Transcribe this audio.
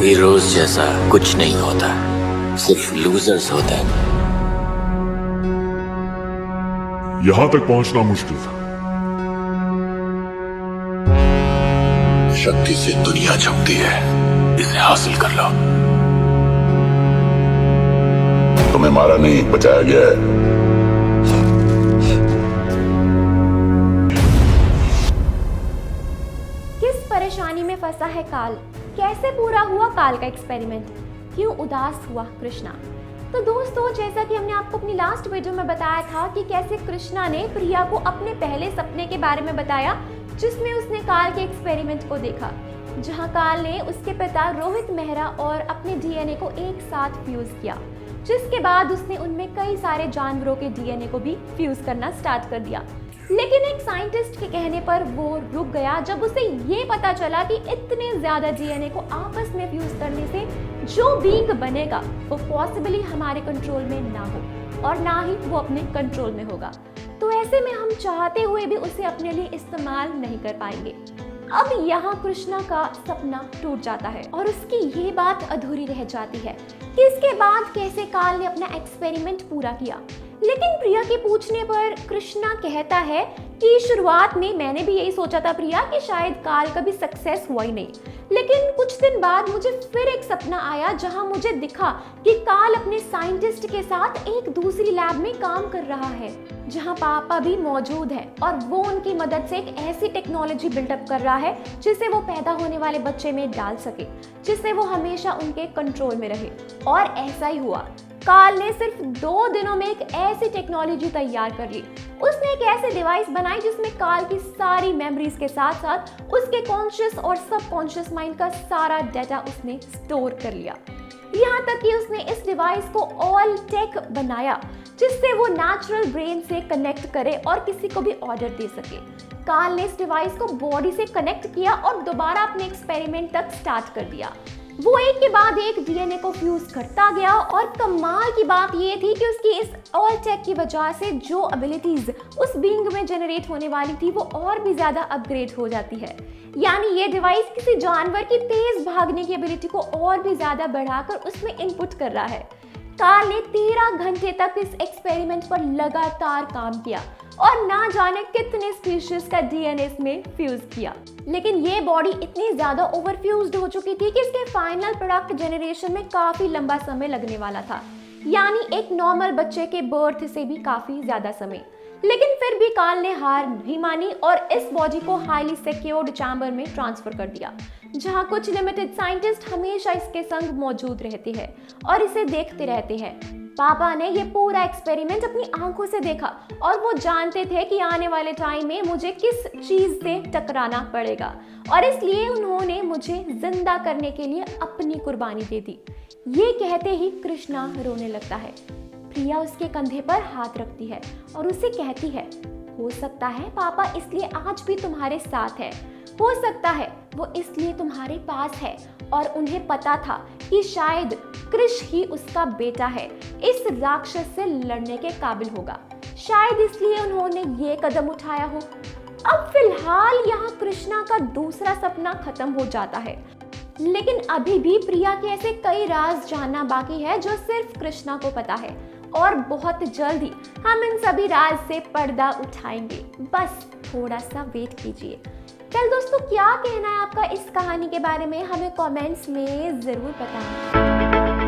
Heroes जैसा कुछ नहीं होता, सिर्फ लूजर्स होते हैं। यहां तक पहुंचना मुश्किल था। शक्ति से दुनिया झुकती है, इसे हासिल कर लो। तुम्हें मारा नहीं, बचाया गया है। किस परेशानी में फंसा है काल? कैसे पूरा हुआ काल का एक्सपेरिमेंट? क्यों उदास हुआ कृष्णा? तो दोस्तों, जैसा कि हमने आपको अपनी लास्ट वीडियो में बताया था कि कैसे कृष्णा ने प्रिया को अपने पहले सपने के बारे में बताया, जिसमें उसने काल के एक्सपेरिमेंट को देखा, जहां काल ने उसके पिता रोहित मेहरा और अपने डीएनए को एक साथ फ्यूज किया, जिसके बाद उसने उनमें कई सारे जानवरों के डीएनए को भी फ्यूज करना स्टार्ट कर दिया। लेकिन एक साइंटिस्ट के कहने पर वो रुक गया जब उसे ये पता चला कि इतने ज्यादा डीएनए को आपस में फ्यूज करने से जो बीइंग बनेगा वो पॉसिबली हमारे कंट्रोल में ना हो और ना ही वो अपने कंट्रोल में होगा। तो ऐसे में हम चाहते हुए भी उसे अपने लिए इस्तेमाल नहीं कर पाएंगे। अब यहाँ कृष्णा का सपना टूट जाता है और उसकी ये बात अधूरी रह जाती है कि इसके बाद कैसे काल ने अपना एक्सपेरिमेंट पूरा किया। लेकिन प्रिया के पूछने पर कृष्णा कहता है कि शुरुआत में मैंने भी यही सोचा था प्रिया कि शायद काल कभी सक्सेस हुआ ही नहीं, लेकिन कुछ दिन बाद मुझे फिर एक सपना आया जहां मुझे दिखा कि काल अपने साइंटिस्ट के साथ एक दूसरी लैब में काम कर रहा है, जहां पापा भी मौजूद है और वो उनकी मदद से एक ऐसी टेक्नोलॉजी बिल्डअप कर रहा है जिसे वो पैदा होने वाले बच्चे में डाल सके, जिससे वो हमेशा उनके कंट्रोल में रहे। और ऐसा ही हुआ। काल ने सिर्फ 2 दिनों में एक ऐसी टेक्नोलॉजी तैयार कर ली। उसने एक ऐसे डिवाइस बनाई जिसमें काल की सारी मेमोरीज के साथ साथ उसके कॉन्शियस और सबकॉन्शियस माइंड का सारा डाटा उसने स्टोर कर लिया। यहाँ तक कि उसने इस डिवाइस को ऑल टेक बनाया जिससे वो नेचुरल ब्रेन से कनेक्ट करे और किसी को भी ऑर्डर दे सके। काल ने इस डिवाइस को बॉडी से कनेक्ट किया और दोबारा अपने एक्सपेरिमेंट तक स्टार्ट कर दिया। वो एक के बाद एक डीएनए को फ्यूज करता गया और कमाल की बात ये थी कि उसकी इस ऑल टेक की वजह से जो एबिलिटीज उस बीइंग में जनरेट होने वाली थी वो और भी ज्यादा अपग्रेड हो जाती है। यानी ये डिवाइस किसी जानवर की तेज भागने की एबिलिटी को और भी ज्यादा बढ़ाकर उसमें इनपुट कर रहा है। काल ने 13 घंटे तक इस एक्सपेरिमेंट पर लगातार काम किया और ना जाने कितने स्पीशीज का डीएनए इसमें फ्यूज किया। लेकिन ये बॉडी इतनी ज्यादा ओवरफ्यूज्ड हो चुकी थी कि इसके फाइनल प्रोडक्ट जनरेशन में काफी लंबा समय लगने वाला था, यानी एक नॉर्मल बच्चे के बर्थ से भी काफी ज्यादा समय। लेकिन फिर भी काल ने हार नहीं मानी और इस बॉडी को हाईली सिक्योर्ड चैम्बर में ट्रांसफर कर दिया, जहां कुछ लिमिटेड साइंटिस्ट हमेशा इसके संग मौजूद रहते हैं और इसे देखते रहते हैं। पापा ने ये पूरा एक्सपेरिमेंट अपनी आंखों से देखा और वो जानते थे कि आने वाले टाइम में मुझे किस चीज से टकराना पड़ेगा और इसलिए उन्होंने मुझे जिंदा करने के लिए अपनी कुर्बानी दे दी। ये कहते ही कृष्णा रोने लगता है। प्रिया उसके कंधे पर हाथ रखती है और उसे कहती है, हो सकता है पापा इसलिए आज भी तुम्हारे साथ है, हो सकता है वो इसलिए तुम्हारे पास है और उन्हें पता था कि शायद कृष ही उसका बेटा है, इस राक्षस से लड़ने के काबिल होगा, शायद इसलिए उन्होंने ये कदम उठाया हो। अब फिलहाल यहाँ कृष्णा का दूसरा सपना खत्म हो जाता है, लेकिन अभी भी प्रिया के ऐसे कई राज जानना बाकी है जो सिर्फ कृष्णा को पता है और बहुत जल्द ही हम इन सभी राज से पर्दा उठाएंगे। बस थोड़ा सा वेट कीजिए। चल दोस्तों, क्या कहना है आपका इस कहानी के बारे में, हमें कमेंट्स में जरूर बताएं।